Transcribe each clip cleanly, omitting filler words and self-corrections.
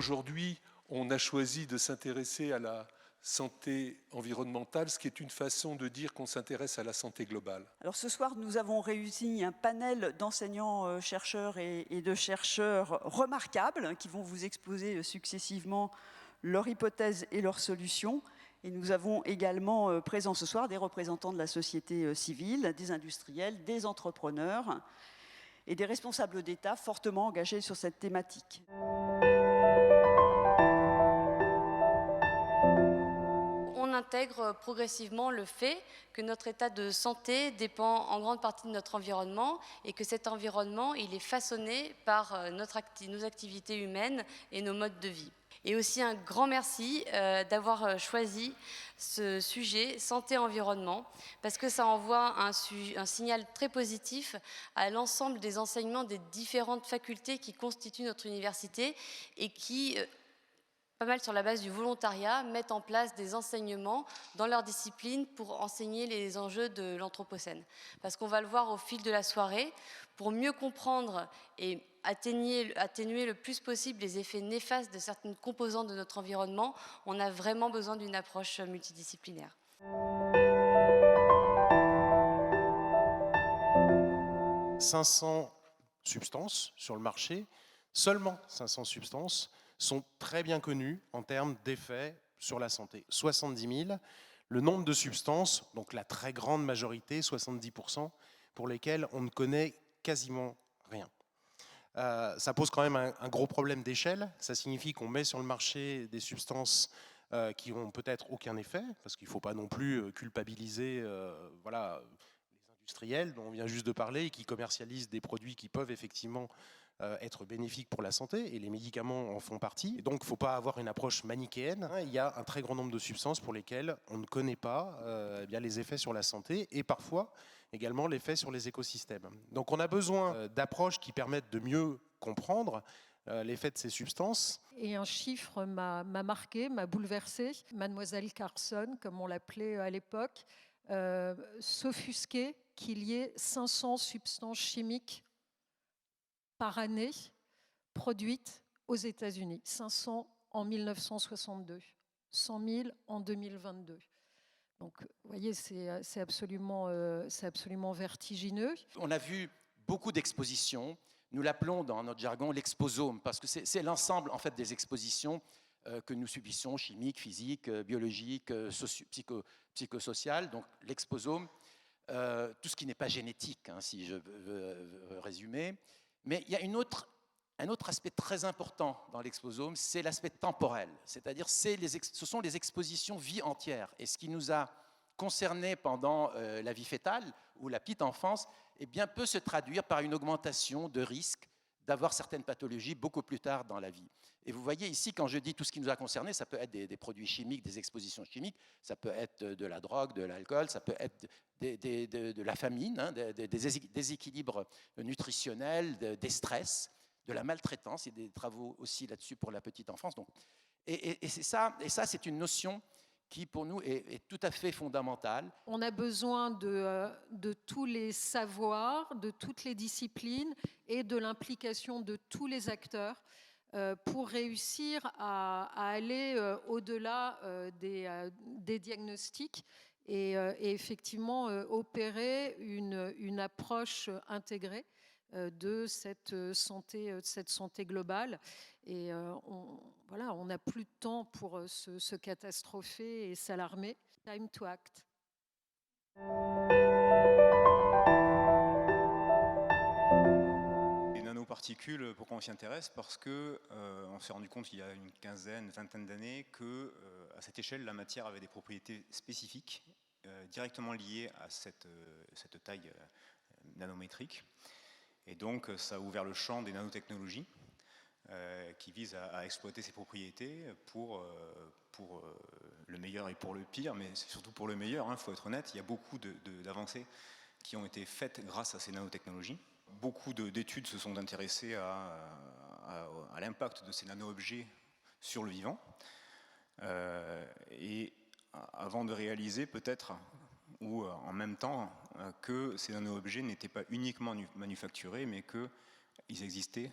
aujourd'hui, on a choisi de s'intéresser à la santé environnementale, ce qui est une façon de dire qu'on s'intéresse à la santé globale. Alors ce soir, nous avons réuni un panel d'enseignants, chercheurs et de chercheurs remarquables qui vont vous exposer successivement leurs hypothèses et leurs solutions. Et nous avons également présents ce soir des représentants de la société civile, des industriels, des entrepreneurs et des responsables d'État fortement engagés sur cette thématique. On intègre progressivement le fait que notre état de santé dépend en grande partie de notre environnement et que cet environnement, il est façonné par nos activités humaines et nos modes de vie. Et aussi un grand merci d'avoir choisi ce sujet santé-environnement parce que ça envoie un signal très positif à l'ensemble des enseignements des différentes facultés qui constituent notre université et qui pas mal sur la base du volontariat, mettent en place des enseignements dans leur discipline pour enseigner les enjeux de l'Anthropocène. Parce qu'on va le voir au fil de la soirée, pour mieux comprendre et atténuer le plus possible les effets néfastes de certaines composantes de notre environnement, on a vraiment besoin d'une approche multidisciplinaire. 500 substances sur le marché, seulement 500 substances, sont très bien connues en termes d'effets sur la santé. 70 000, le nombre de substances, donc la très grande majorité, 70%, pour lesquelles on ne connaît quasiment rien. Ça pose quand même un gros problème d'échelle. Ça signifie qu'on met sur le marché des substances qui n'ont peut-être aucun effet, parce qu'il ne faut pas non plus culpabiliser voilà, les industriels dont on vient juste de parler et qui commercialisent des produits qui peuvent effectivement être bénéfiques pour la santé, et les médicaments en font partie. Et donc, il ne faut pas avoir une approche manichéenne. Il y a un très grand nombre de substances pour lesquelles on ne connaît pas eh bien, les effets sur la santé et parfois également l'effet sur les écosystèmes. Donc, on a besoin d'approches qui permettent de mieux comprendre l'effet de ces substances. Et un chiffre m'a marqué, m'a bouleversé. Mademoiselle Carson, comme on l'appelait à l'époque, s'offusquait qu'il y ait 500 substances chimiques par année produites aux États-Unis. 500 en 1962, 100 000 en 2022. Donc, vous voyez, c'est absolument vertigineux. On a vu beaucoup d'expositions. Nous l'appelons dans notre jargon l'exposome, parce que c'est l'ensemble en fait, des expositions que nous subissons, chimiques, physiques, biologiques, psychosociales. Donc l'exposome, tout ce qui n'est pas génétique, hein, si je veux résumer. Mais il y a un autre aspect très important dans l'exposome, c'est l'aspect temporel. C'est-à-dire ce sont les expositions vie entière. Et ce qui nous a concernés pendant la vie fœtale ou la petite enfance, eh bien, peut se traduire par une augmentation de risque d'avoir certaines pathologies beaucoup plus tard dans la vie. Et vous voyez ici, quand je dis tout ce qui nous a concernés, ça peut être des produits chimiques, des expositions chimiques, ça peut être de la drogue, de l'alcool, ça peut être de la famine, hein, des déséquilibres nutritionnels, des stress, de la maltraitance. Il y a des travaux aussi là-dessus pour la petite enfance. Donc, et ça, c'est une notion qui, pour nous, est tout à fait fondamentale. On a besoin de tous les savoirs, de toutes les disciplines et de l'implication de tous les acteurs pour réussir à aller au-delà des diagnostics et effectivement opérer une approche intégrée de cette santé globale. Et on n'a plus de temps pour se catastropher et s'alarmer. Time to act. Les nanoparticules, pourquoi on s'y intéresse? Parce qu'on s'est rendu compte il y a une vingtaine d'années que à cette échelle, la matière avait des propriétés spécifiques directement liées à cette taille nanométrique. Et donc, ça a ouvert le champ des nanotechnologies qui visent à exploiter ces propriétés pour le meilleur et pour le pire, mais surtout pour le meilleur, il faut être honnête. Il y a beaucoup d'avancées qui ont été faites grâce à ces nanotechnologies. Beaucoup d'études se sont intéressées à l'impact de ces nano-objets sur le vivant. Et avant de réaliser peut-être, ou en même temps, que ces nano-objets n'étaient pas uniquement manufacturés, mais qu'ils existaient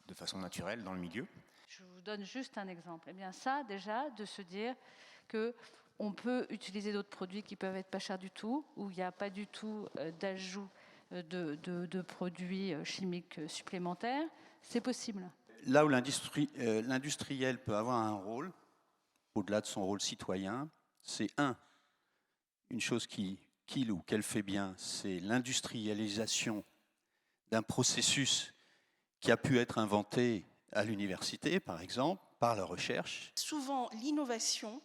de façon naturelle dans le milieu. Je vous donne juste un exemple. Eh bien ça, déjà, de se dire qu'on peut utiliser d'autres produits qui peuvent être pas chers du tout, où il n'y a pas du tout d'ajout de produits chimiques supplémentaires, c'est possible. Là où l'industriel peut avoir un rôle, au-delà de son rôle citoyen, c'est une chose qu'il ou qu'elle fait bien, c'est l'industrialisation d'un processus qui a pu être inventé à l'université, par exemple, par la recherche. Souvent, l'innovation,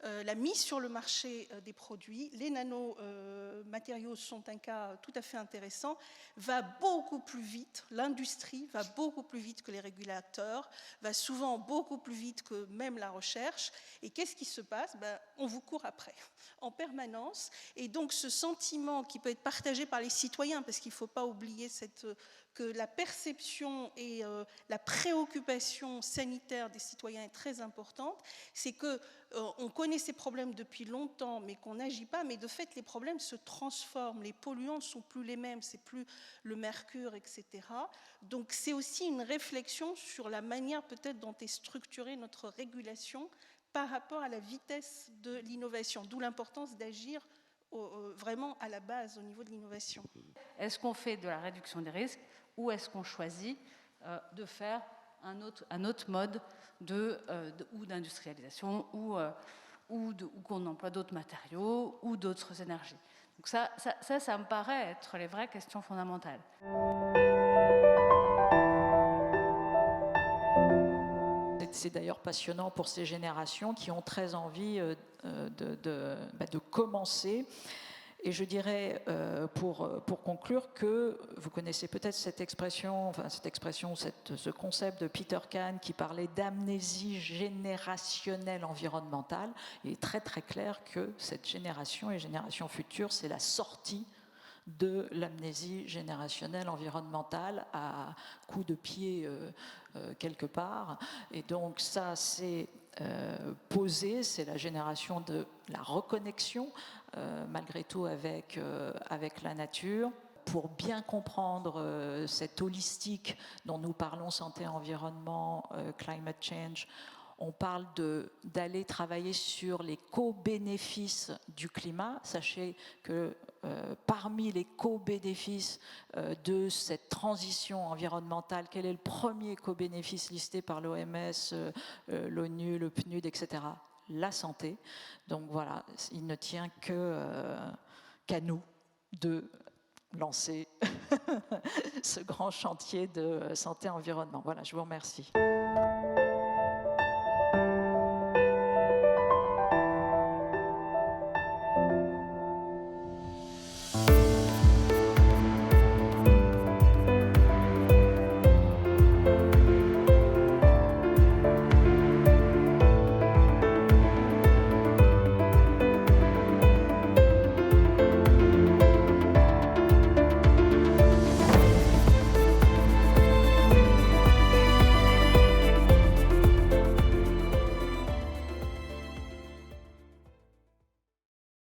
la mise sur le marché des produits, les nanomatériaux sont un cas tout à fait intéressant, va beaucoup plus vite, l'industrie va beaucoup plus vite que les régulateurs, va souvent beaucoup plus vite que même la recherche. Et qu'est-ce qui se passe? On vous court après, en permanence. Et donc ce sentiment qui peut être partagé par les citoyens, parce qu'il ne faut pas oublier que la perception et la préoccupation sanitaire des citoyens est très importante, c'est qu'on connaît ces problèmes depuis longtemps, mais qu'on n'agit pas, mais de fait, les problèmes se transforment, les polluants ne sont plus les mêmes, c'est plus le mercure, etc. Donc c'est aussi une réflexion sur la manière peut-être dont est structurée notre régulation par rapport à la vitesse de l'innovation, d'où l'importance d'agir vraiment à la base, au niveau de l'innovation. Est-ce qu'on fait de la réduction des risques ou est-ce qu'on choisit de faire un autre mode ou d'industrialisation ou qu'on emploie d'autres matériaux ou d'autres énergies? Donc ça me paraît être les vraies questions fondamentales. C'est d'ailleurs passionnant pour ces générations qui ont très envie de commencer. Et je dirais, pour conclure, que vous connaissez peut-être cette expression, ce concept de Peter Kahn qui parlait d'amnésie générationnelle environnementale. Il est très très clair que cette génération et génération future, c'est la sortie de l'amnésie générationnelle environnementale à coup de pied quelque part. Et donc ça, c'est posé, c'est la génération de la reconnexion, malgré tout, avec la nature. Pour bien comprendre cette holistique dont nous parlons, santé, environnement, climate change, on parle d'aller travailler sur les co-bénéfices du climat. Sachez que parmi les co-bénéfices de cette transition environnementale, quel est le premier co-bénéfice listé par l'OMS, l'ONU, le PNUD, etc.? La santé. Donc voilà, il ne tient qu'à nous de lancer ce grand chantier de santé-environnement. Voilà, je vous remercie.